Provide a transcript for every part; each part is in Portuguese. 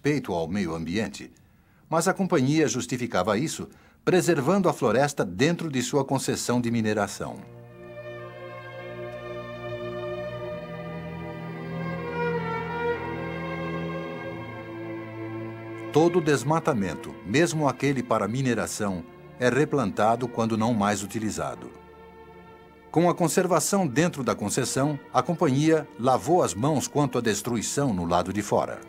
respeito ao meio ambiente, mas a companhia justificava isso preservando a floresta dentro de sua concessão de mineração. Todo desmatamento, mesmo aquele para mineração, é replantado quando não mais utilizado. Com a conservação dentro da concessão, a companhia lavou as mãos quanto à destruição no lado de fora.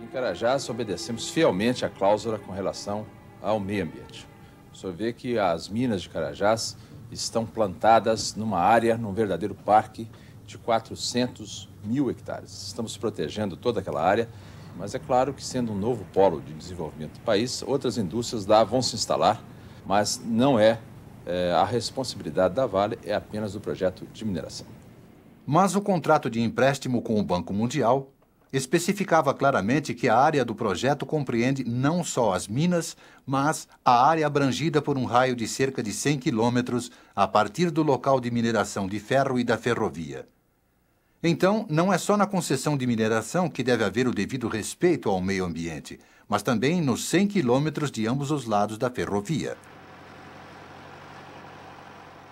Em Carajás, obedecemos fielmente a cláusula com relação ao meio ambiente. O senhor vê que as minas de Carajás estão plantadas numa área, num verdadeiro parque de 400 mil hectares. Estamos protegendo toda aquela área, mas é claro que, sendo um novo polo de desenvolvimento do país, outras indústrias lá vão se instalar, mas não é a responsabilidade da Vale, é apenas do projeto de mineração. Mas o contrato de empréstimo com o Banco Mundial especificava claramente que a área do projeto compreende não só as minas, mas a área abrangida por um raio de cerca de 100 quilômetros a partir do local de mineração de ferro e da ferrovia. Então, não é só na concessão de mineração que deve haver o devido respeito ao meio ambiente, mas também nos 100 quilômetros de ambos os lados da ferrovia.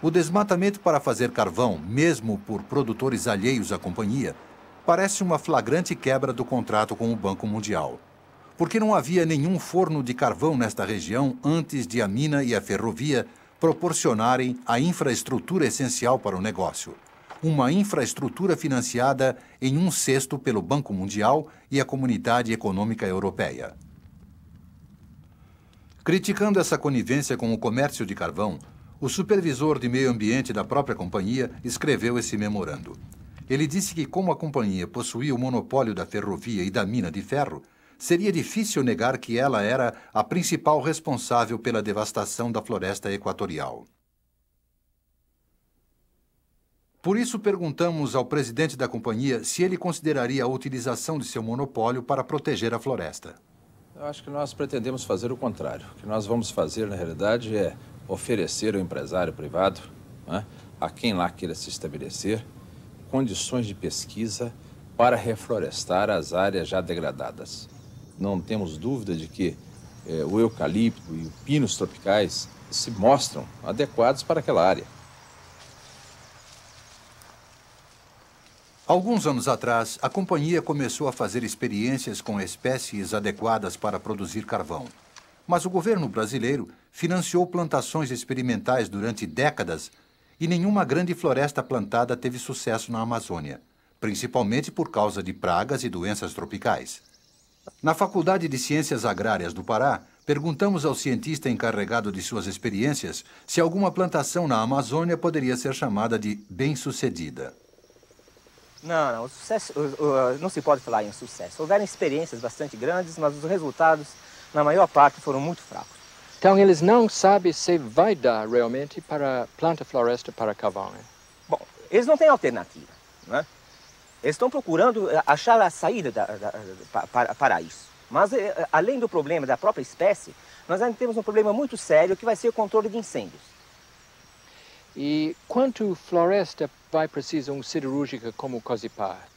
O desmatamento para fazer carvão, mesmo por produtores alheios à companhia, parece uma flagrante quebra do contrato com o Banco Mundial, porque não havia nenhum forno de carvão nesta região antes de a mina e a ferrovia proporcionarem a infraestrutura essencial para o negócio. Uma infraestrutura financiada em 1/6 pelo Banco Mundial e a Comunidade Econômica Europeia. Criticando essa conivência com o comércio de carvão, o supervisor de meio ambiente da própria companhia escreveu esse memorando. Ele disse que, como a companhia possuía o monopólio da ferrovia e da mina de ferro, seria difícil negar que ela era a principal responsável pela devastação da floresta equatorial. Por isso, perguntamos ao presidente da companhia se ele consideraria a utilização de seu monopólio para proteger a floresta. Eu acho que nós pretendemos fazer o contrário. O que nós vamos fazer, na realidade, é oferecer ao empresário privado, né, a quem lá queira se estabelecer, condições de pesquisa para reflorestar as áreas já degradadas. Não temos dúvida de que o eucalipto e os pinos tropicais se mostram adequados para aquela área. Alguns anos atrás, a companhia começou a fazer experiências com espécies adequadas para produzir carvão. Mas o governo brasileiro financiou plantações experimentais durante décadas e nenhuma grande floresta plantada teve sucesso na Amazônia, principalmente por causa de pragas e doenças tropicais. Na Faculdade de Ciências Agrárias do Pará, perguntamos ao cientista encarregado de suas experiências se alguma plantação na Amazônia poderia ser chamada de bem-sucedida. Não, o sucesso, não se pode falar em sucesso. Houveram experiências bastante grandes, mas os resultados, na maior parte, foram muito fracos. Então, eles não sabem se vai dar realmente para planta floresta para carvão, né? Bom, eles não têm alternativa, né? Eles estão procurando achar a saída para isso. Mas, além do problema da própria espécie, nós ainda temos um problema muito sério que vai ser o controle de incêndios. E quanto floresta vai precisar siderúrgica como Cozipar?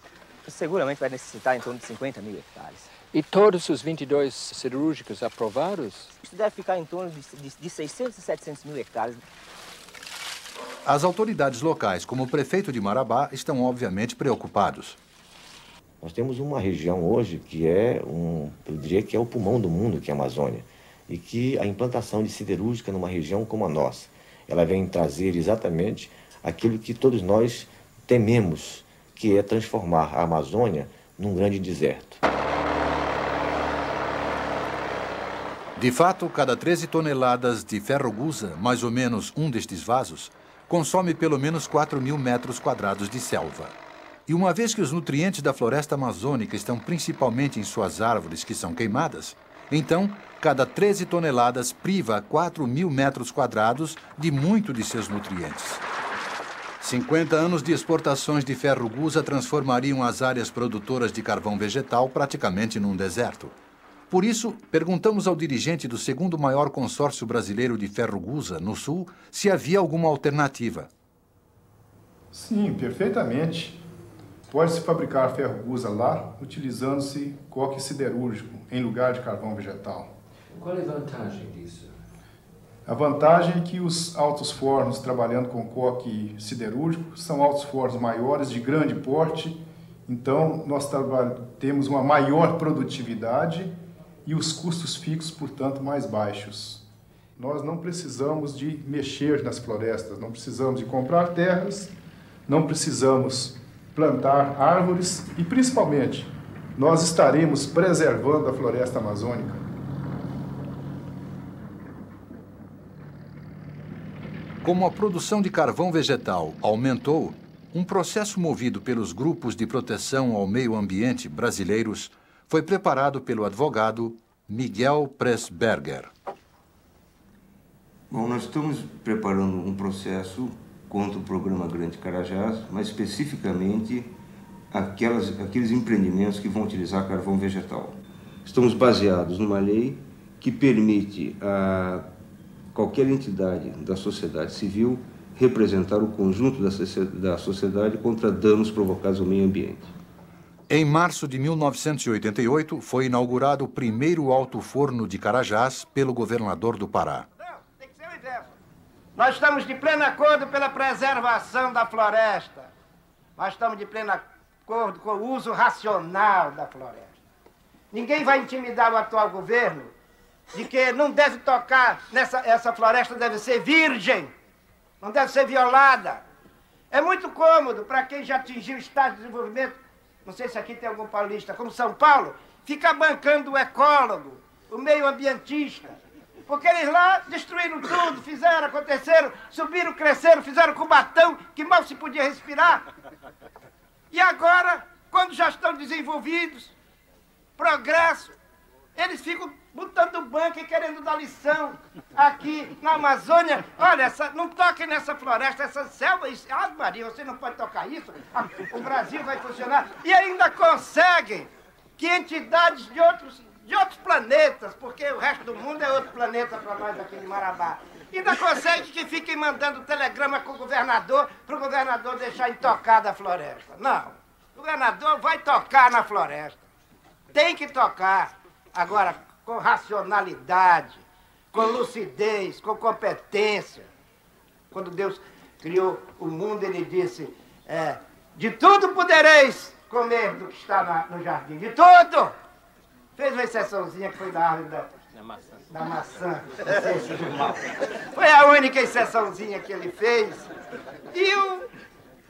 Seguramente vai necessitar em torno de 50 mil hectares. E todos os 22 siderúrgicos aprovados? Isso deve ficar em torno de 600 a 700 mil hectares. As autoridades locais, como o prefeito de Marabá, estão obviamente preocupados. Nós temos uma região hoje que é eu diria que é o pulmão do mundo, que é a Amazônia, e que a implantação de siderúrgica numa região como a nossa, ela vem trazer exatamente aquilo que todos nós tememos, que é transformar a Amazônia num grande deserto. De fato, cada 13 toneladas de ferro-gusa, mais ou menos um destes vasos, consome pelo menos 4.000 metros quadrados de selva. E uma vez que os nutrientes da floresta amazônica estão principalmente em suas árvores que são queimadas, então, cada 13 toneladas priva 4.000 metros quadrados de muito de seus nutrientes. 50 anos de exportações de ferro-gusa transformariam as áreas produtoras de carvão vegetal praticamente num deserto. Por isso, perguntamos ao dirigente do segundo maior consórcio brasileiro de ferro-gusa, no Sul, se havia alguma alternativa. Sim, perfeitamente. Pode-se fabricar ferro-gusa lá, utilizando-se coque siderúrgico, em lugar de carvão vegetal. Qual é a vantagem disso? A vantagem é que os altos fornos, trabalhando com coque siderúrgico, são altos fornos maiores, de grande porte, então nós temos uma maior produtividade e os custos fixos, portanto, mais baixos. Nós não precisamos de mexer nas florestas, não precisamos de comprar terras, não precisamos plantar árvores e, principalmente, nós estaremos preservando a floresta amazônica. Como a produção de carvão vegetal aumentou, um processo movido pelos grupos de proteção ao meio ambiente brasileiros foi preparado pelo advogado Miguel Pressberger. Bom, nós estamos preparando um processo contra o programa Grande Carajás, mas especificamente aqueles empreendimentos que vão utilizar carvão vegetal. Estamos baseados numa lei que permite a qualquer entidade da sociedade civil representar o conjunto da sociedade contra danos provocados ao meio ambiente. Em março de 1988, foi inaugurado o primeiro alto-forno de Carajás pelo governador do Pará. Nós estamos de pleno acordo pela preservação da floresta. Nós estamos de pleno acordo com o uso racional da floresta. Ninguém vai intimidar o atual governo de que não deve tocar essa floresta, deve ser virgem, não deve ser violada. É muito cômodo para quem já atingiu o estágio de desenvolvimento, não sei se aqui tem algum paulista, como São Paulo, ficar bancando o ecólogo, o meio ambientista. Porque eles lá destruíram tudo, fizeram, aconteceram, subiram, cresceram, fizeram Cubatão, que mal se podia respirar. E agora, quando já estão desenvolvidos, progresso, eles ficam botando banca e querendo dar lição aqui na Amazônia. Olha, não toquem nessa floresta, essa selva, ah, Maria, você não pode tocar isso, o Brasil vai funcionar. E ainda conseguem que entidades de outros planetas, porque o resto do mundo é outro planeta para nós aqui de Marabá. Ainda consegue que fiquem mandando telegrama com o governador, para o governador deixar intocada a floresta. Não, o governador vai tocar na floresta. Tem que tocar. Agora, com racionalidade, com lucidez, com competência. Quando Deus criou o mundo, ele disse, de tudo podereis comer do que está no jardim, de tudo. Fez uma exceçãozinha que foi da árvore da maçã. Foi a única exceçãozinha que ele fez.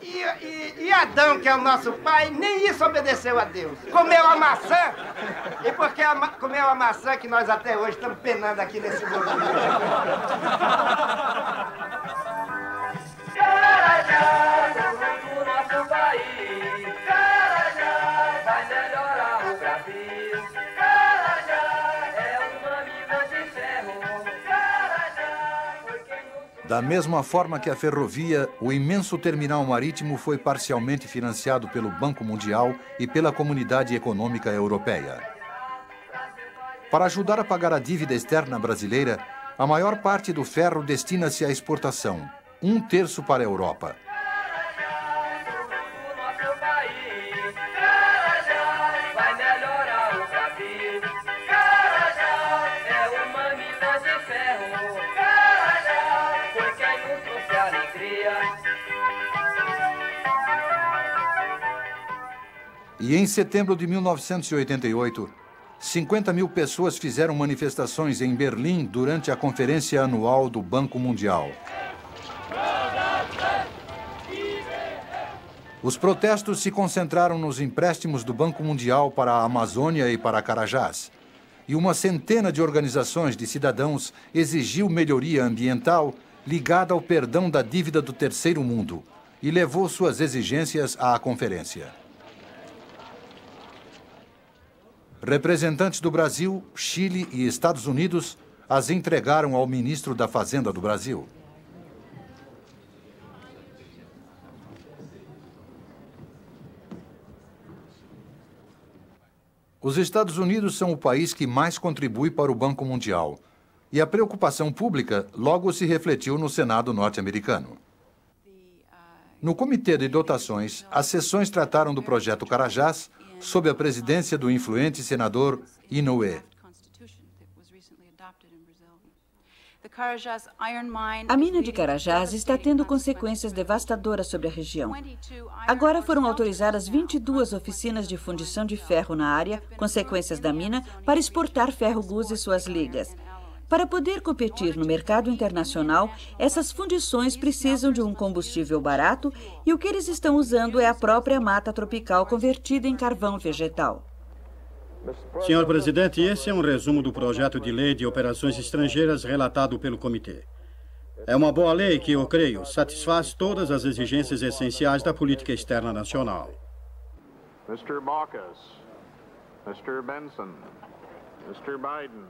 E Adão, que é o nosso pai, nem isso obedeceu a Deus. Comeu a maçã. E porque comeu a maçã que nós até hoje estamos penando aqui nesse mundo. Carajás, o nosso país. Carajás, vai melhorar o Brasil. Da mesma forma que a ferrovia, o imenso terminal marítimo foi parcialmente financiado pelo Banco Mundial e pela Comunidade Econômica Europeia. Para ajudar a pagar a dívida externa brasileira, a maior parte do ferro destina-se à exportação, 1/3 para a Europa. E em setembro de 1988, 50 mil pessoas fizeram manifestações em Berlim durante a conferência anual do Banco Mundial. Os protestos se concentraram nos empréstimos do Banco Mundial para a Amazônia e para Carajás. E uma centena de organizações de cidadãos exigiu melhoria ambiental ligada ao perdão da dívida do terceiro mundo e levou suas exigências à conferência. Representantes do Brasil, Chile e Estados Unidos as entregaram ao ministro da Fazenda do Brasil. Os Estados Unidos são o país que mais contribui para o Banco Mundial, e a preocupação pública logo se refletiu no Senado norte-americano. No Comitê de Dotações, as sessões trataram do projeto Carajás sob a presidência do influente senador Inoue. A mina de Carajás está tendo consequências devastadoras sobre a região. Agora foram autorizadas 22 oficinas de fundição de ferro na área, consequências da mina, para exportar ferro-gusa e suas ligas. Para poder competir no mercado internacional, essas fundições precisam de um combustível barato e o que eles estão usando é a própria mata tropical convertida em carvão vegetal. Senhor presidente, esse é um resumo do projeto de lei de operações estrangeiras relatado pelo comitê. É uma boa lei que, eu creio, satisfaz todas as exigências essenciais da política externa nacional. Mr. Baucus, Mr. Benson, Mr. Biden.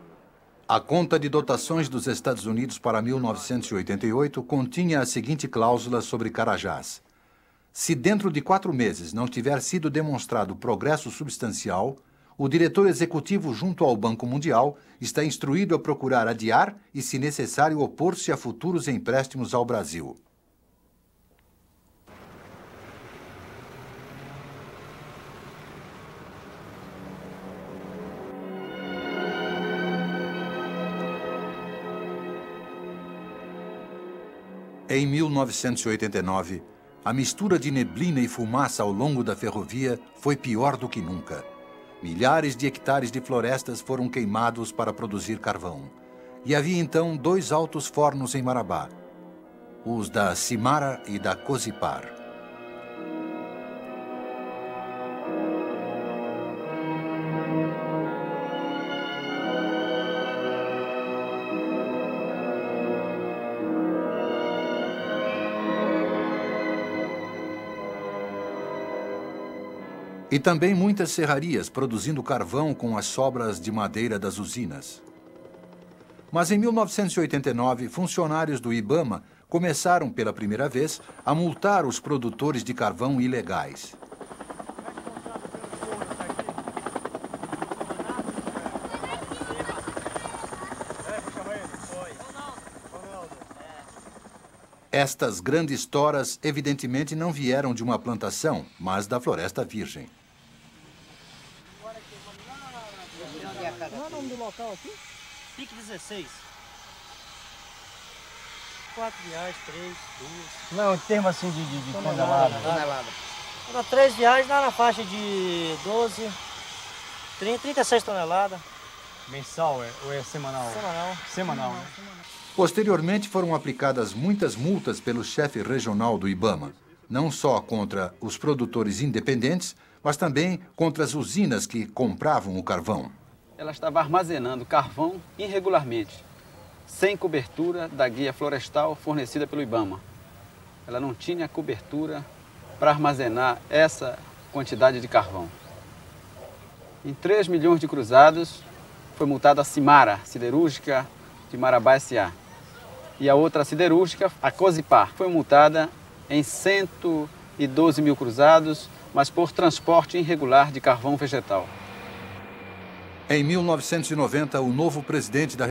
A conta de dotações dos Estados Unidos para 1988 continha a seguinte cláusula sobre Carajás. Se dentro de 4 meses não tiver sido demonstrado progresso substancial, o diretor executivo junto ao Banco Mundial está instruído a procurar adiar e, se necessário, opor-se a futuros empréstimos ao Brasil. Em 1989, a mistura de neblina e fumaça ao longo da ferrovia foi pior do que nunca. Milhares de hectares de florestas foram queimados para produzir carvão. E havia então 2 altos fornos em Marabá, os da Simara e da Cozipar. E também muitas serrarias produzindo carvão com as sobras de madeira das usinas. Mas em 1989, funcionários do IBAMA começaram pela primeira vez a multar os produtores de carvão ilegais. Estas grandes toras evidentemente não vieram de uma plantação, mas da floresta virgem. Qual é o nome do local aqui? Pique 16. 4 reais, 3, 2. Não, em termos assim de tonelada. Cada 3 reais dá na faixa de 12, 36 toneladas. Mensal ou é semanal? Semanal, né? Posteriormente foram aplicadas muitas multas pelo chefe regional do IBAMA, não só contra os produtores independentes, mas também contra as usinas que compravam o carvão. Ela estava armazenando carvão irregularmente, sem cobertura da guia florestal fornecida pelo IBAMA. Ela não tinha cobertura para armazenar essa quantidade de carvão. Em 3 milhões de cruzados, foi multada a Simara, siderúrgica de Marabá S.A. E a outra siderúrgica, a Cozipar, foi multada em 112 mil cruzados, mas por transporte irregular de carvão vegetal. Em 1990, o novo presidente da